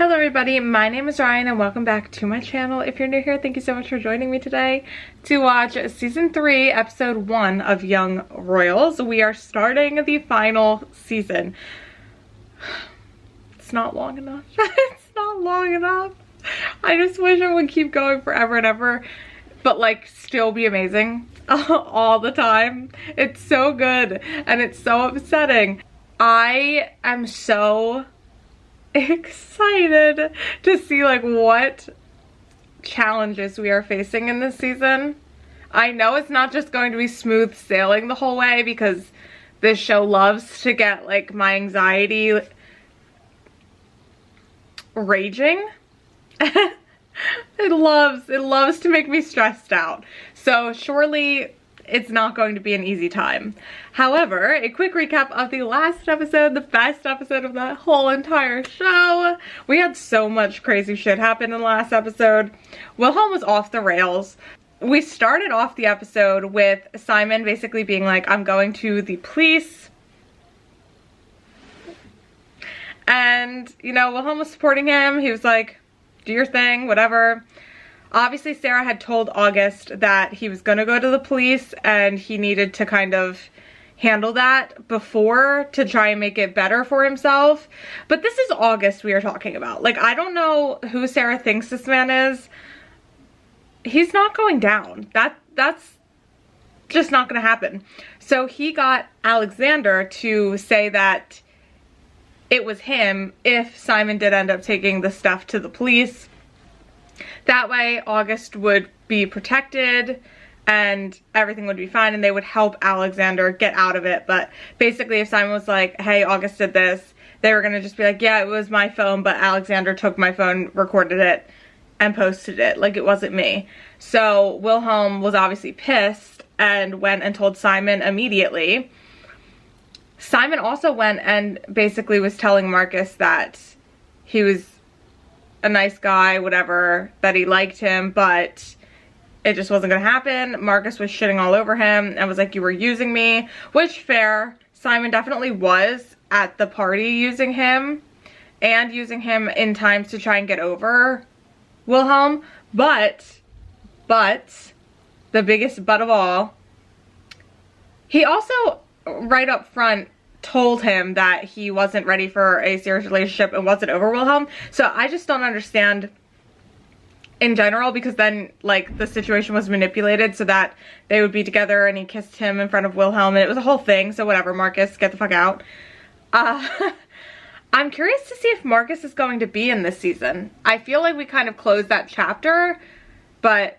Hello everybody, my name is Ryan and welcome back to my channel. If you're new here, thank you so much for joining me today to watch season 3 episode 1 of Young Royals. We are starting the final season. It's not long enough. It's not long enough. I just wish it would keep going forever and ever, but like still be amazing all the time. It's so good and it's so upsetting. I am so excited to see like what challenges we are facing in this season. I know it's not just going to be smooth sailing the whole way because this show loves to get like my anxiety raging. It loves to make me stressed out. So surely it's not going to be an easy time. However, a quick recap of the last episode, the best episode of that whole entire show. We had so much crazy shit happen in the last episode. Wilhelm was off the rails. We started off the episode with Simon basically being like, I'm going to the police. And, you know, Wilhelm was supporting him. He was like, do your thing, whatever. Obviously, Sara had told August that he was gonna go to the police and he needed to kind of handle that before to try and make it better for himself. But this is August we are talking about. Like, I don't know who Sara thinks this man is. He's not going down. That's just not gonna happen. So he got Alexander to say that it was him if Simon did end up taking the stuff to the police. That way August would be protected and everything would be fine and they would help Alexander get out of it. But basically if Simon was like, hey, August did this, they were gonna just be like, yeah, it was my phone, but Alexander took my phone, recorded it, and posted it. Like, it wasn't me. So Wilhelm was obviously pissed and went and told Simon immediately. Simon also went and basically was telling Marcus that he was a nice guy, whatever, that he liked him, but it just wasn't gonna happen. Marcus was shitting all over him and was like, you were using me, which fair. Simon definitely was at the party using him and using him in times to try and get over Wilhelm, but the biggest but of all, he also right up front told him that he wasn't ready for a serious relationship and wasn't over Wilhelm. So I just don't understand in general, because then like the situation was manipulated so that they would be together and he kissed him in front of Wilhelm and it was a whole thing. So whatever, Marcus, get the fuck out. I'm curious to see if Marcus is going to be in this season. I feel like we kind of closed that chapter, but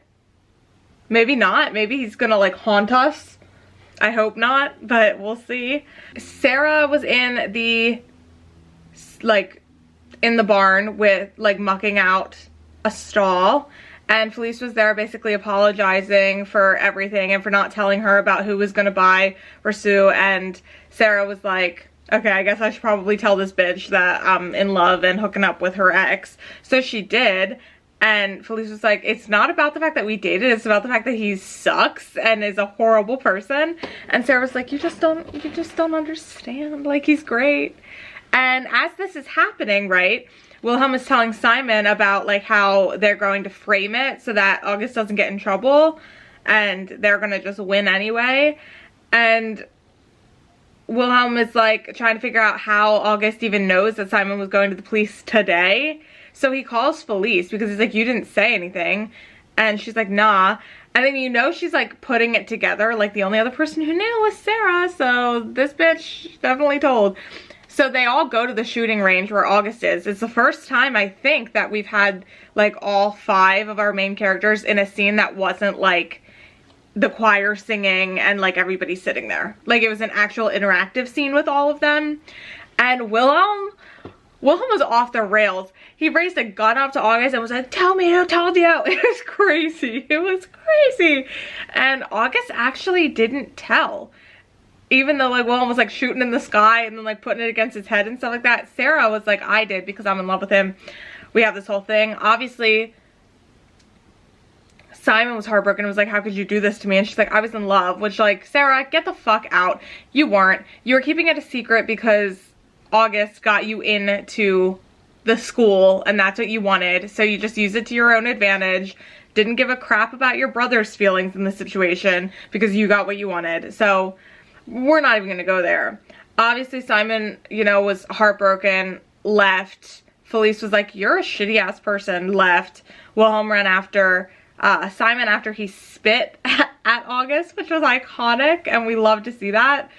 maybe not. Maybe he's gonna like haunt us. I hope not, but we'll see. Sara was in the, like, in the barn with, like, mucking out a stall. And Felice was there basically apologizing for everything and for not telling her about who was gonna buy Rasu. And Sara was like, okay, I guess I should probably tell this bitch that I'm in love and hooking up with her ex. So she did. And Felice was like, it's not about the fact that we dated, it's about the fact that he sucks and is a horrible person. And Sara was like, you just don't understand. Like, he's great. And as this is happening, right, Wilhelm is telling Simon about like how they're going to frame it so that August doesn't get in trouble and they're gonna just win anyway. And Wilhelm is like trying to figure out how August even knows that Simon was going to the police today. So he calls Felice because he's like, you didn't say anything. And she's like, nah. And then you know she's like putting it together. Like, the only other person who knew was Sara. So this bitch definitely told. So they all go to the shooting range where August is. It's the first time, I think, that we've had like all 5 of our main characters in a scene that wasn't like the choir singing and like everybody sitting there. Like, it was an actual interactive scene with all of them. And Wilhelm was off the rails. He raised a gun up to August and was like, tell me who told you. It was crazy. It was crazy. And August actually didn't tell. Even though like Wilhelm was like shooting in the sky and then like putting it against his head and stuff like that. Sara was like, I did because I'm in love with him. We have this whole thing. Obviously, Simon was heartbroken and was like, how could you do this to me? And she's like, I was in love. Which, like, Sara, get the fuck out. You weren't. You were keeping it a secret because August got you into the school and that's what you wanted, so you just use it to your own advantage. Didn't give a crap about your brother's feelings in the situation because you got what you wanted. So we're not even gonna go there. Obviously Simon, you know, was heartbroken, left. Felice was like, you're a shitty ass person, left. Wilhelm ran after Simon after he spit at August, which was iconic, and we love to see that.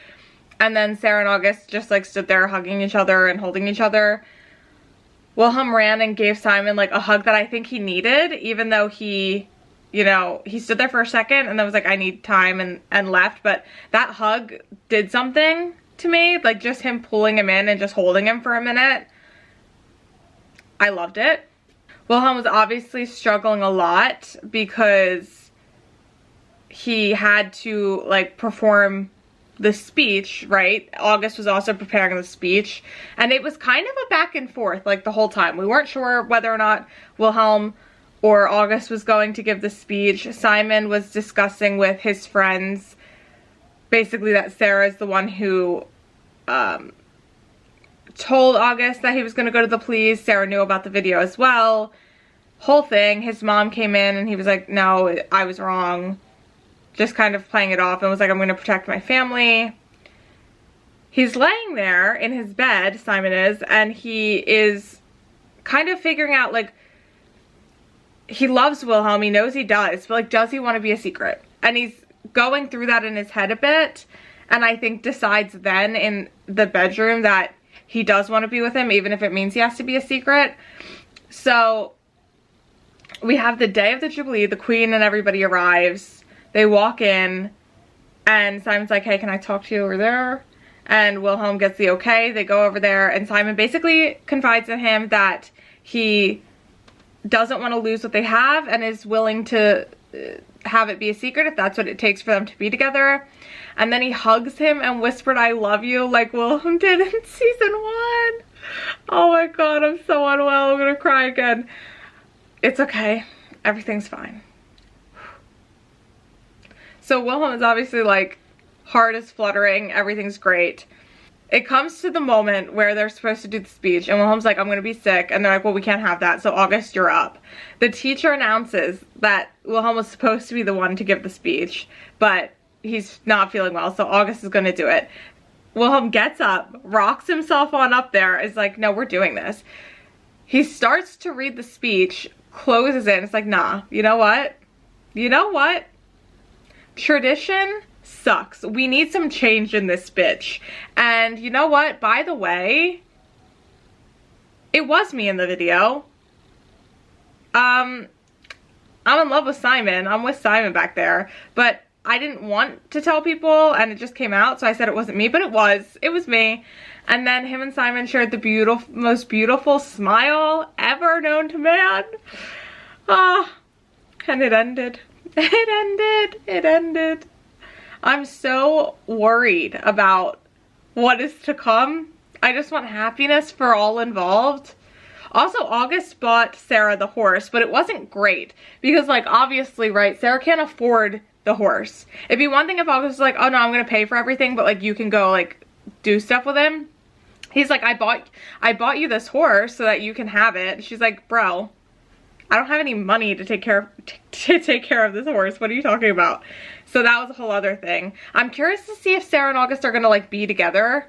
And then Sara and August just like stood there hugging each other and holding each other. Wilhelm ran and gave Simon like a hug that I think he needed, even though he, you know, he stood there for a second and then was like, I need time, and left. But that hug did something to me, like just him pulling him in and just holding him for a minute. I loved it. Wilhelm was obviously struggling a lot because he had to like perform the speech, right? August was also preparing the speech, and it was kind of a back and forth like the whole time. We weren't sure whether or not Wilhelm or August was going to give the speech. Simon was discussing with his friends basically that Sara is the one who told August that he was going to go to the police. Sara knew about the video as well. Whole thing. His mom came in and he was like, no, I was wrong. Just kind of playing it off and was like, I'm going to protect my family. He's laying there in his bed, Simon is, and he is kind of figuring out, like, he loves Wilhelm, he knows he does, but like, does he want to be a secret? And he's going through that in his head a bit, and I think decides then in the bedroom that he does want to be with him, even if it means he has to be a secret. So we have the day of the Jubilee, the Queen and everybody arrives. They walk in, and Simon's like, hey, can I talk to you over there? And Wilhelm gets the okay. They go over there, and Simon basically confides in him that he doesn't want to lose what they have and is willing to have it be a secret if that's what it takes for them to be together. And then he hugs him and whispered, I love you, like Wilhelm did in season 1. Oh my god, I'm so unwell. I'm gonna cry again. It's okay. Everything's fine. So Wilhelm is obviously like, heart is fluttering, everything's great. It comes to the moment where they're supposed to do the speech, and Wilhelm's like, I'm gonna be sick, and they're like, well, we can't have that, so August, you're up. The teacher announces that Wilhelm was supposed to be the one to give the speech, but he's not feeling well, so August is gonna do it. Wilhelm gets up, rocks himself on up there, is like, no, we're doing this. He starts to read the speech, closes it, and it's like, nah, you know what? You know what? Tradition sucks. We need some change in this bitch. And you know what? By the way, it was me in the video. I'm in love with Simon. I'm with Simon back there. But I didn't want to tell people, and it just came out, so I said it wasn't me, but it was. It was me. And then him and Simon shared the most beautiful smile ever known to man. And it ended. It ended. It ended. I'm so worried about what is to come. I just want happiness for all involved. Also, August bought Sara the horse, but it wasn't great because, like, obviously, right, Sara can't afford the horse. It'd be one thing if August was like, oh no, I'm gonna pay for everything, but like, you can go like do stuff with him. He's like, I bought you this horse so that you can have it. She's like, bro, I don't have any money to take care of this horse. What are you talking about? So that was a whole other thing. I'm curious to see if Sara and August are gonna like be together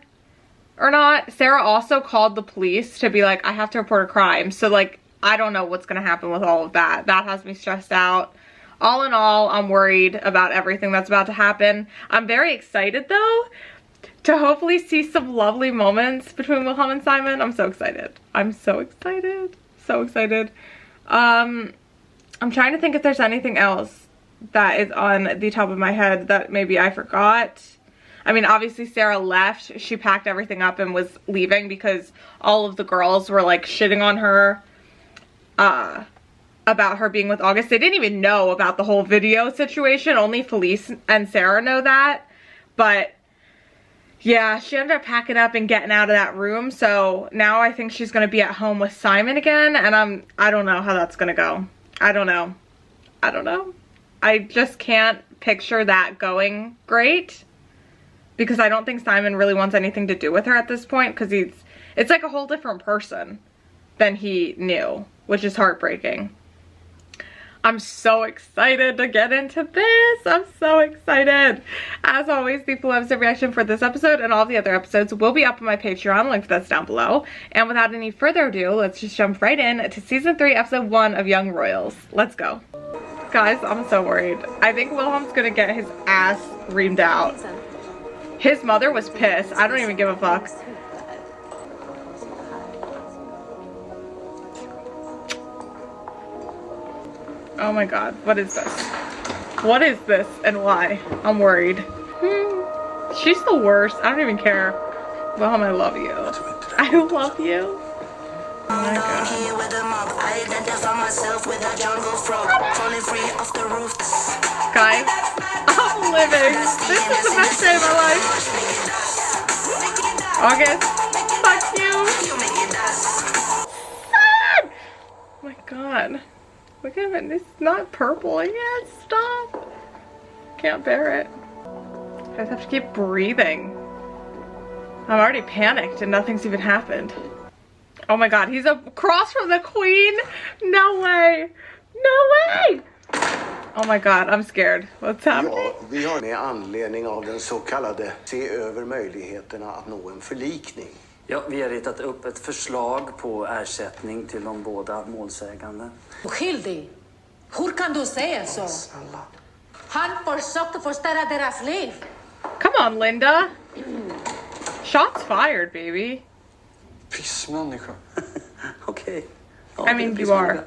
or not. Sara also called the police to be like, I have to report a crime. So like, I don't know what's gonna happen with all of that. That has me stressed out. All in all, I'm worried about everything that's about to happen. I'm very excited though to hopefully see some lovely moments between Wilhelm and Simon. I'm so excited. I'm so excited. So excited. I'm trying to think if there's anything else that is on the top of my head that maybe I forgot. I mean, obviously Sara left. She packed everything up and was leaving because all of the girls were like shitting on her about her being with August. They didn't even know about the whole video situation. Only Felice and Sara know that. But yeah, she ended up packing up and getting out of that room. So now I think she's going to be at home with Simon again. And I don't know how that's going to go. I don't know. I don't know. I just can't picture that going great. Because I don't think Simon really wants anything to do with her at this point. Because it's like a whole different person. than he knew, which is heartbreaking. I'm so excited to get into this. I'm so excited. As always, the full episode reaction for this episode and all the other episodes will be up on my Patreon. Link for that's down below. And without any further ado, let's just jump right in to season 3, episode 1 of Young Royals. Let's go. Guys, I'm so worried. I think Wilhelm's gonna get his ass reamed out. His mother was pissed. I don't even give a fuck. Oh my god, what is this? What is this and why? I'm worried. She's the worst. I don't even care. Wilhelm, I love you. I love you. Oh my god. Guys, I'm living. This is the best day of my life. August, fuck you. Oh my god. Look at it, it's not purple yet, stop. Can't bear it. I just have to keep breathing. I'm already panicked and nothing's even happened. Oh my god, he's across from the queen? No way, no way! Oh my god, I'm scared. What's happening? Ja, vi har med anledning av den så kallade se över möjligheterna att nå en förlikning. Ja, vi har ritat upp ett förslag på ersättning till de båda målsägande. Oskyldig? Hur kan du säga så? Han försökte förstöra deras liv. Come on, Linda. Shots fired, baby. Pissmänniska. Okej. Ja, I mean, you are.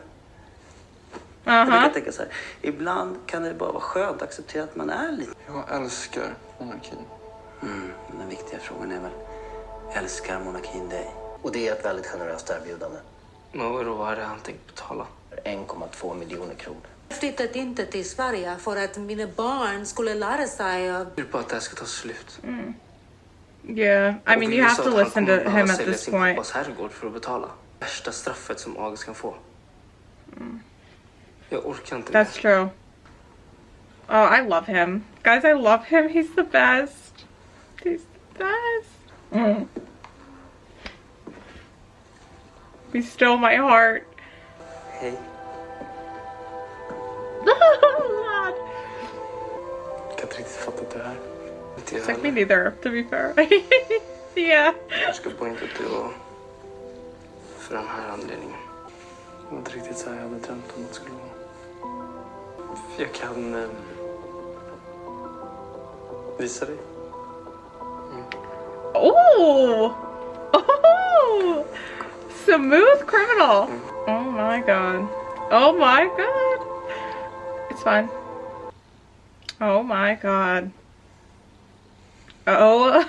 Jag kan tänka så här, ibland kan det bara vara skönt att acceptera att man är lite. Jag älskar monarkin. Men den viktiga frågan är väl, älskar monarkin dig? Och det är ett väldigt generöst erbjudande. Men vad är det han tänkt betala? 1,2 miljoner kronor. Jag flyttade inte till Sverige för att mina barn skulle lära sig av... Det är bara att det här ska ta slut. Yeah, I mean, you have to listen to him at this point. Pappas herrgård för att betala. Värsta straffet som August kan få. Jag orkar inte. That's true. Oh, I love him. Guys, I love him. He's the best. He's the best. Be still my heart. Hej. God. Jag kan inte riktigt fatta det här. It's like me neither, to be fair. Yeah. Jag ska bara inte att det var för den här anledningen. Det var inte riktigt så här jag hade drömt om att det skulle vara. Jag kan visa dig. Oh! Oh! Smooth criminal. Oh my god. Oh my god. It's fine. Oh my god. Oh.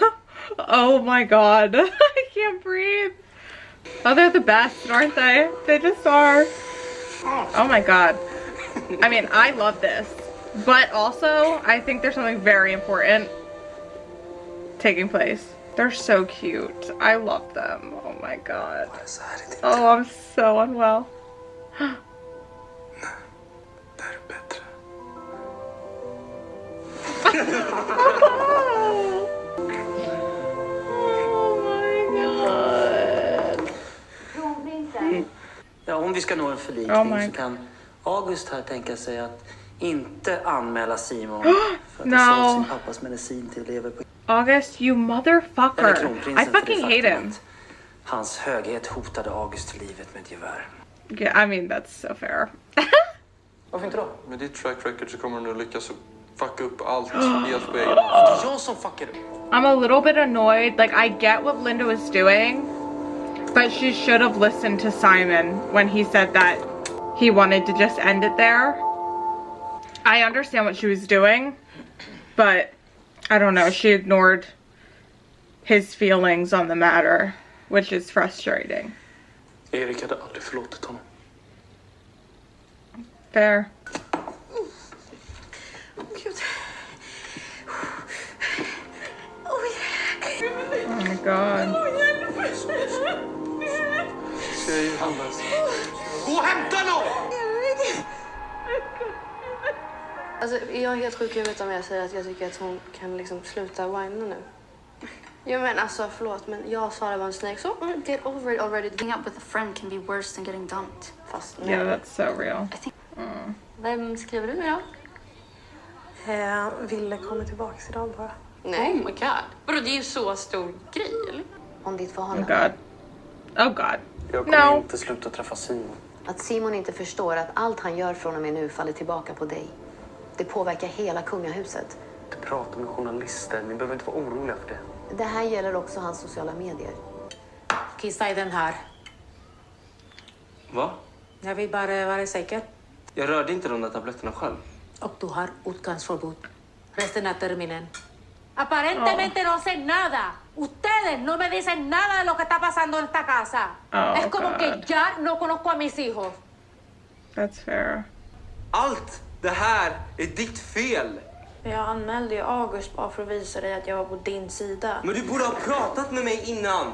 Oh my god. I can't breathe. Oh, they're the best, aren't they? They just are. Oh my god. I mean, I love this. But also, I think there's something very important taking place. They're so cute. I love them. Oh my god. Oh, I'm so unwell. Det här är bättre. Oh my god. Ja, om vi ska nå en förlikning så kan August här tänka sig att inte anmäla Simon för att ha sålt sin pappas medicin till lever på. August, you motherfucker. I fucking hate him. Hans höghet hotade August livet med gevär. Yeah, I mean, that's so fair. Varför inte då? Med ditt track record så kommer du nog lyckas fucka upp allt helt på egen. Det är jag som fuckar upp. I'm a little bit annoyed. Like, I get what Linda was doing, but she should have listened to Simon when he said that he wanted to just end it there. I understand what she was doing, but I don't know. She ignored his feelings on the matter, which is frustrating. Erik hade aldrig förlåtit honom. Fair. Oh my god. Ska jag ge Hannes? Gå och hämta någon! Alltså, jag är helt sjuk i huvudet om jag säger att jag tycker att hon kan liksom sluta whina nu. Jo men alltså förlåt, men jag och Sara var en snake, so get over it already. Hanging out with a friend can be worse than getting dumped. Fast Yeah, that's so real. Vem skriver du med då? Wille kommer tillbaks idag bara. Nej. Oh my god. Vadå, det är ju så stor grej, eller? Om ditt Oh förhållande. god. Oh god. Jag kommer inte sluta träffa Simon. Att Simon inte förstår att allt han gör från och med nu faller tillbaka på dig. Det påverkar hela kungahuset. Du pratar med journalister, ni behöver inte vara oroliga för det. Det här gäller också hans sociala medier. Kissa i den här. Va? Jag vill bara vara säker. Jag rörde inte de där tabletterna själv. Och du har utgångsförbud. Resten av terminen. Aparentemente no sé nada. Ustedes no me dicen nada de lo que está pasando en esta casa. Es como que ya no conozco a mis hijos. That's fair. Allt det här är ditt fel! Jag anmälde ju August bara för att visa dig att jag var på din sida. Men du borde ha pratat med mig innan.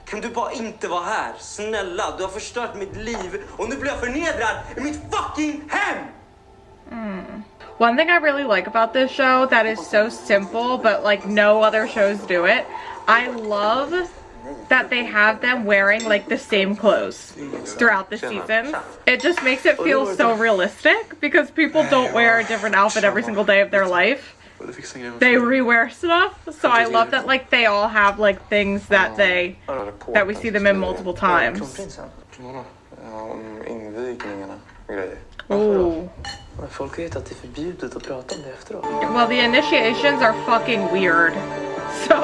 Kan du bara inte vara här? Snälla, du har förstört mitt liv och nu blir jag förnedrad i mitt fucking hem! One thing I really like about this show that is so simple, but like no other shows do it. I love that they have them wearing like the same clothes throughout the season. It just makes it feel so realistic because people don't wear a different outfit every single day of their life. They rewear stuff, so I love that like they all have like things that we see them in multiple times. Ooh. Folk vet att det är förbjudet att prata om det efteråt. Well, the initiations are fucking weird. So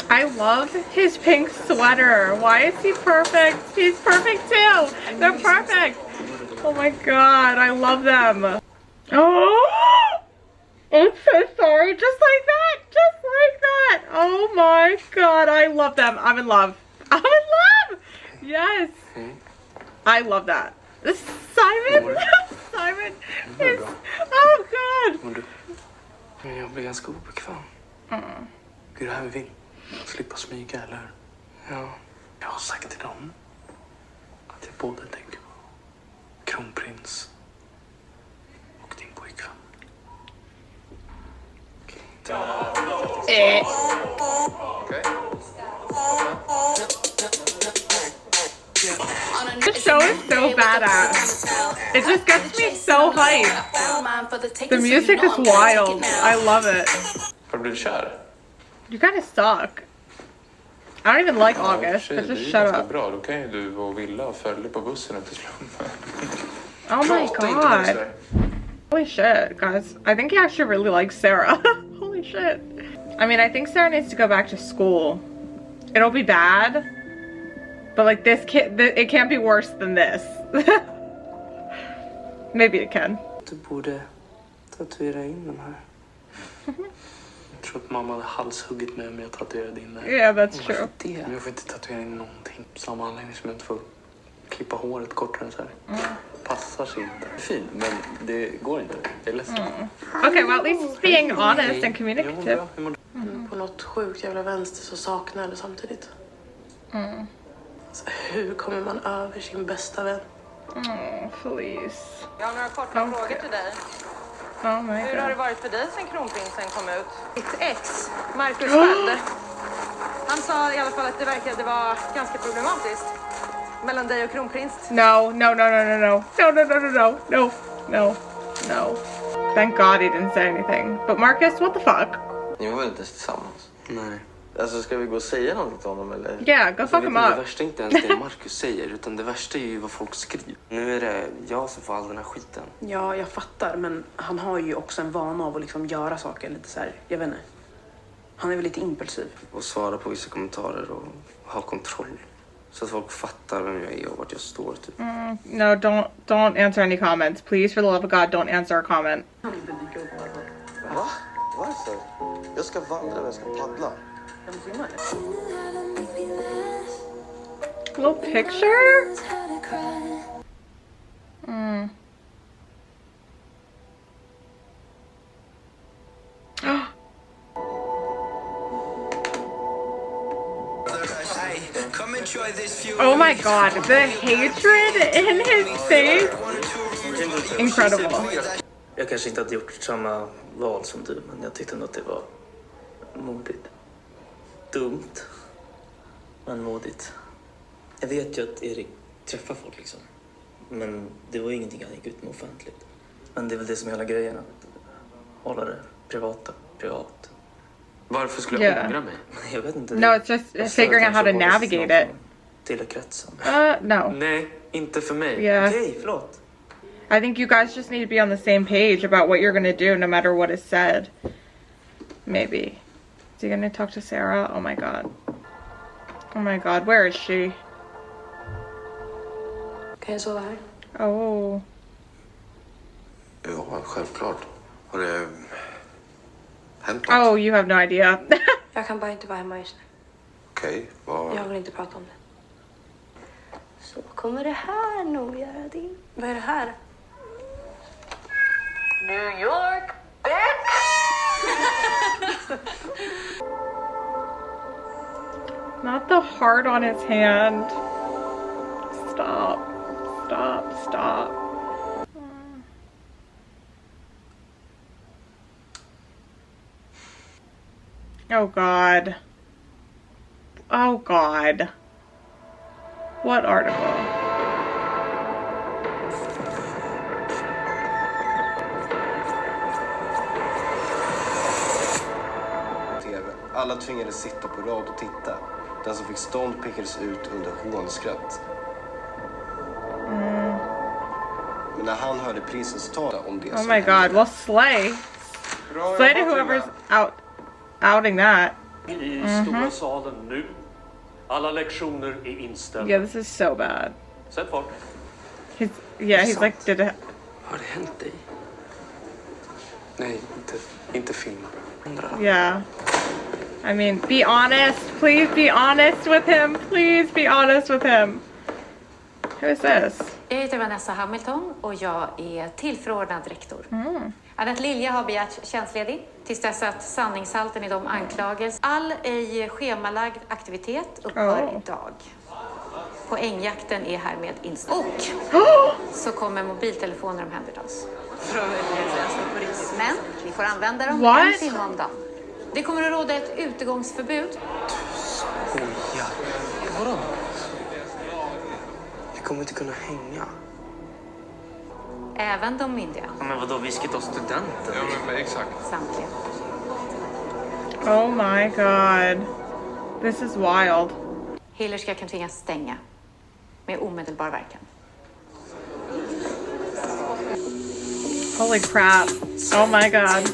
I love his pink sweater. Why is he perfect? He's perfect too. They're perfect. Oh my god, I love them. Oh, I'm so sorry. Just like that. Just like that. Oh my god, I love them. I'm in love. I'm in love. Yes. I love that. Simon. Simon is... Oh god. Jag blir ganska obekväm. Det är det här vi vill. Slippa smyga, eller? Ja. Jag har sagt till dem att jag både tänker på kronprins och din pojkvän. Okej. This show is so badass. It just gets me so hyped. The music is wild. I love it. Har du blivit kär? You kind of suck. I don't even like August, but just shut up. Bra, då kan ju du och Wille följa på bussen ut till slummen. Oh my god. Holy shit, guys. I think he actually really likes Sara. Holy shit. I mean, I think Sara needs to go back to school. It'll be bad. But like this it can't be worse than this. Maybe it can. Du borde tatuera in den här. Jag tror att mamma hade halshuggit mig om jag tatuerade in det. Yeah, that's true. Men jag får inte tatuera in någonting. Samma anledning som jag inte får klippa håret kortare så här. Passar sig inte. Fin, men det går inte. Det är ledsen. Okay, well at least it's being honest and communicative. På något sjukt jävla vänster så saknar jag det samtidigt. Alltså, hur kommer man över sin bästa vän? Please. Jag har några korta frågor till dig. Oh my Hur har det god. varit för dig sen kronprinsen kom ut? Ditt ex, Marcus Sköld. Han sa i alla fall att det verkade vara ganska problematiskt mellan dig och kronprins. No. Thank God he didn't say anything. But Marcus, what the fuck? Ni var väl inte ens tillsammans? Nej. Alltså ska vi gå och säga någonting till honom eller? Yeah, go fuck him Det up. värsta är inte ens det Marcus säger, utan det värsta är ju vad folk skriver. Nu är det jag som får all den här skiten. Ja, jag fattar, men han har ju också en vana av att liksom göra saker lite så här, jag vet inte. Han är väl lite impulsiv. Och svara på vissa kommentarer och ha kontroll. Så att folk fattar vem jag är och vart jag står typ. No, don't answer any comments. Please, for the love of God, don't answer a comment. Va? Varför? Jag ska vandra och jag ska paddla. Little picture? Oh my god, the hatred in his face. Incredible. Jag kanske inte hade gjort samma val som du, men jag tyckte ändå att det var modigt. Dumt, men modigt. Jag vet ju att Erik träffar folk liksom. Men det var ju ingenting han gick ut med offentligt. Men det är väl det som är hela grejen, att hålla det privat. Varför skulle jag ångra mig? Jag vet inte. No, it's just figuring out how to navigate it. Till kretsen. No. Nej, inte för mig. Yeah. Okej, förlåt. I think you guys just need to be on the same page about what you're gonna do no matter what is said. Maybe. Is he gonna talk to Sara? Oh my god. Oh my god, where is she? Kan jag sova här? Oh. Ja, självklart. Har det hänt något? Oh, you have no idea. Jag kan bara inte vara hemma just nu. Okej, vad... Jag vill inte prata om det. Så kommer det här nog göra det. Vad är det här? New York, bitch! Not the heart on his hand. Stop. Stop. Stop. Oh god. Oh god. What article? Alla tvingades sitta på rad och titta. Den som fick stånd pekades ut under hånskratt. Men när han hörde prinsens tal om det Oh my god, well slay. Slay to whoever's outing that. I stora salen nu. Alla lektioner är inställda. Yeah, this is so bad. Sätt fart. He's like, did it... Har det hänt dig? Nej, inte filma. Yeah. I mean, be honest. Please be honest with him. Please be honest with him. Who is this? Jag heter Vanessa Hamilton och jag är tillförordnad rektor. Annette Lilja har begärt tjänstledig tills dess att sanningshalten i de anklagelser. All ej schemalagd aktivitet upphör idag. Poängjakten är härmed inställd. Och så kommer mobiltelefoner omhändertas. Men vi får använda dem en timme om dagen. Det kommer att råda ett utegångsförbud. Skoja. Vadå? Vi kommer inte kunna hänga. Även de myndiga. Ja, men vadå, vi ska ta studenten? Ja, men exakt. Samtliga. Oh my god. This is wild. Hillerska kan tvingas stänga med omedelbar verkan. Holy crap. Oh my god.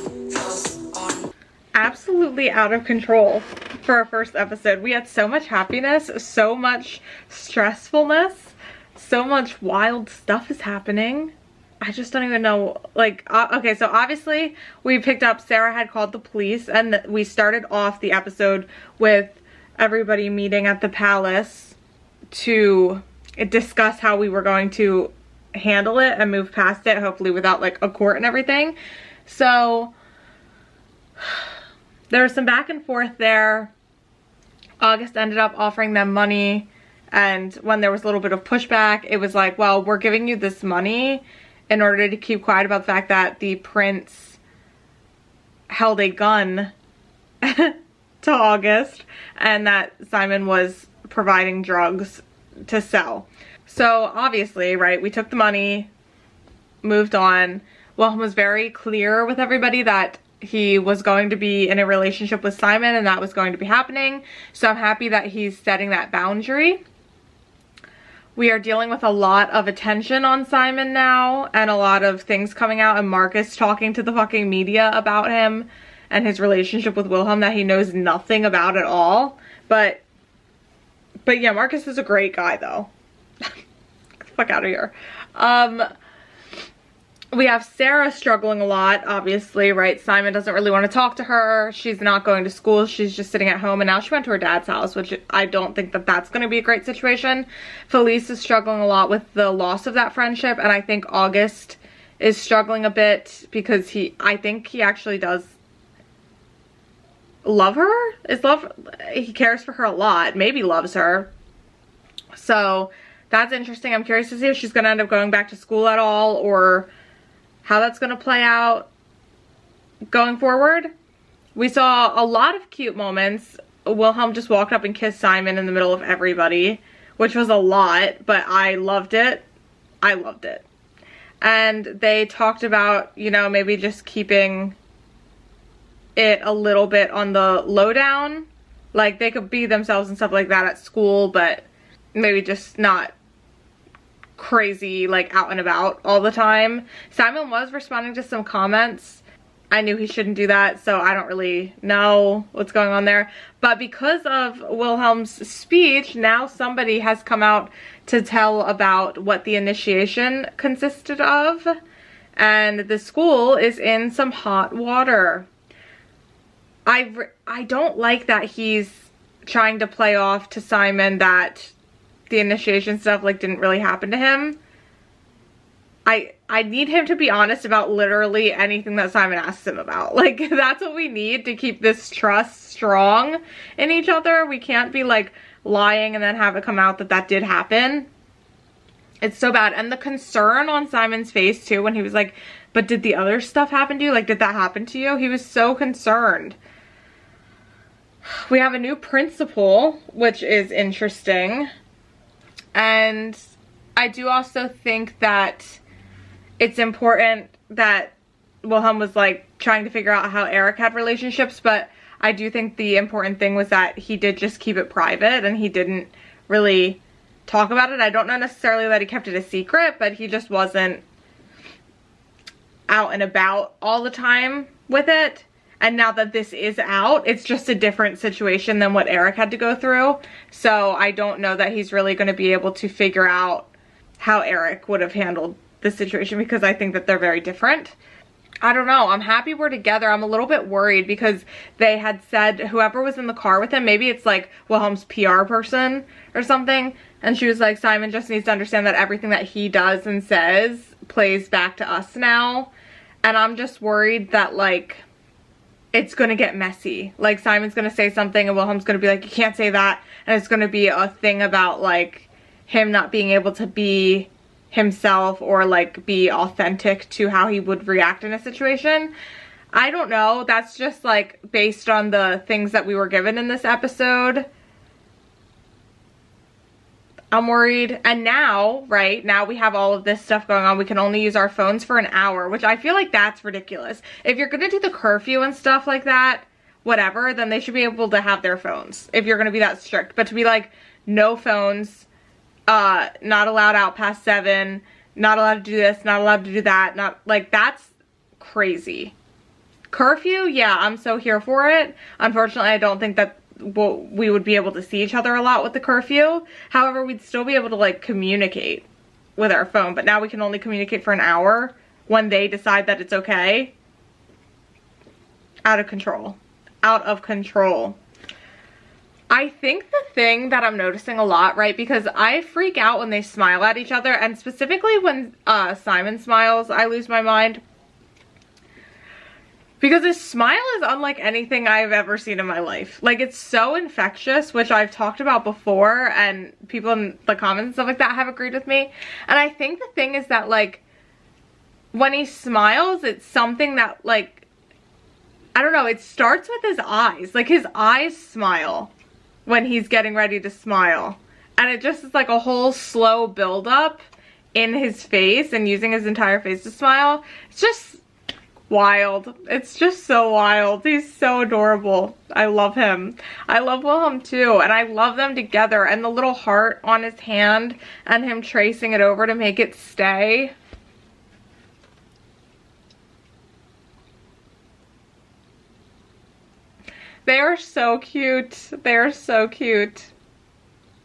Absolutely out of control for our first episode. We had so much happiness, so much stressfulness, so much wild stuff is happening. I just don't even know, like, okay, so obviously we picked up, Sara had called the police, and we started off the episode with everybody meeting at the palace to discuss how we were going to handle it and move past it, hopefully without like a court and everything. So there was some back and forth there. August ended up offering them money, and when there was a little bit of pushback, it was like, well, we're giving you this money in order to keep quiet about the fact that the prince held a gun to August and that Simon was providing drugs to sell. So obviously, right, we took the money, moved on. Wilhelm was very clear with everybody that he was going to be in a relationship with Simon and that was going to be happening. So I'm happy that he's setting that boundary. We are dealing with a lot of attention on Simon now and a lot of things coming out, and Marcus talking to the fucking media about him and his relationship with Wilhelm that he knows nothing about at all. But yeah, Marcus is a great guy though. Get the fuck out of here. We have Sara struggling a lot, obviously, right? Simon doesn't really want to talk to her. She's not going to school. She's just sitting at home. And now she went to her dad's house, which I don't think that that's going to be a great situation. Felice is struggling a lot with the loss of that friendship. And I think August is struggling a bit because I think he actually does love her. He cares for her a lot. Maybe loves her. So that's interesting. I'm curious to see if she's going to end up going back to school at all, or how that's going to play out going forward. We saw a lot of cute moments. Wilhelm just walked up and kissed Simon in the middle of everybody, which was a lot, but I loved it. I loved it. And they talked about, you know, maybe just keeping it a little bit on the lowdown. Like, they could be themselves and stuff like that at school, but maybe just not crazy, like, out and about all the time. Simon was responding to some comments. I knew he shouldn't do that, so I don't really know what's going on there. But because of Wilhelm's speech, now somebody has come out to tell about what the initiation consisted of. And the school is in some hot water. I don't like that he's trying to play off to Simon that the initiation stuff, like, didn't really happen to him. I need him to be honest about literally anything that Simon asks him about. Like, that's what we need to keep this trust strong in each other. We can't be, like, lying and then have it come out that that did happen. It's so bad. And the concern on Simon's face, too, when he was like, but did the other stuff happen to you? Like, did that happen to you? He was so concerned. We have a new principal, which is interesting. And I do also think that it's important that Wilhelm was, like, trying to figure out how Eric had relationships, but I do think the important thing was that he did just keep it private and he didn't really talk about it. I don't know necessarily that he kept it a secret, but he just wasn't out and about all the time with it. And now that this is out, it's just a different situation than what Eric had to go through. So I don't know that he's really going to be able to figure out how Eric would have handled the situation, because I think that they're very different. I don't know. I'm happy we're together. I'm a little bit worried because they had said whoever was in the car with him, maybe it's like Wilhelm's PR person or something, and she was like, Simon just needs to understand that everything that he does and says plays back to us now. And I'm just worried that, like, it's gonna get messy. Like, Simon's gonna say something and Wilhelm's gonna be like, you can't say that, and it's gonna be a thing about, like, him not being able to be himself or, like, be authentic to how he would react in a situation. I don't know. That's just, like, based on the things that we were given in this episode. I'm worried. And now, right, now we have all of this stuff going on. We can only use our phones for an hour, which I feel like that's ridiculous. If you're gonna do the curfew and stuff like that, whatever, then they should be able to have their phones if you're gonna be that strict. But to be like, no phones, not allowed out past 7, not allowed to do this, not allowed to do that, not, like, that's crazy. Curfew, yeah, I'm so here for it. Unfortunately, I don't think that we would be able to see each other a lot with the curfew. However, we'd still be able to, like, communicate with our phone, but now we can only communicate for an hour when they decide that it's okay. Out of control. Out of control. I think the thing that I'm noticing a lot, right, because I freak out when they smile at each other, and specifically when Simon smiles, I lose my mind. Because his smile is unlike anything I've ever seen in my life. Like, it's so infectious, which I've talked about before, and people in the comments and stuff like that have agreed with me. And I think the thing is that, like, when he smiles, it's something that, like, I don't know, it starts with his eyes. Like, his eyes smile when he's getting ready to smile. And it just is like a whole slow build-up in his face and using his entire face to smile. It's just wild. It's just so wild. He's so adorable. I love him. I love Wilhelm too, and I love them together. And the little heart on his hand and him tracing it over to make it stay. They are so cute. They are so cute.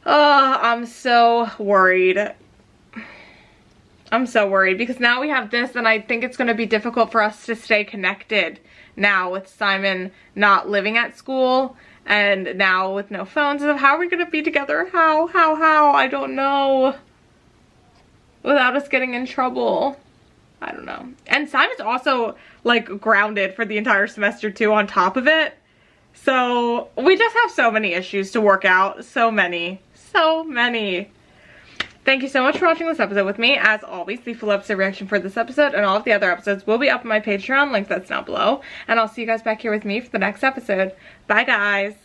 Oh, I'm so worried. I'm so worried because now we have this, and I think it's going to be difficult for us to stay connected now with Simon not living at school and now with no phones. How are we going to be together? How? I don't know. Without us getting in trouble. I don't know. And Simon's also, like, grounded for the entire semester too on top of it. So we just have so many issues to work out. So many. Thank you so much for watching this episode with me. As always, the full episode reaction for this episode and all of the other episodes will be up on my Patreon, link that's down below. And I'll see you guys back here with me for the next episode. Bye, guys.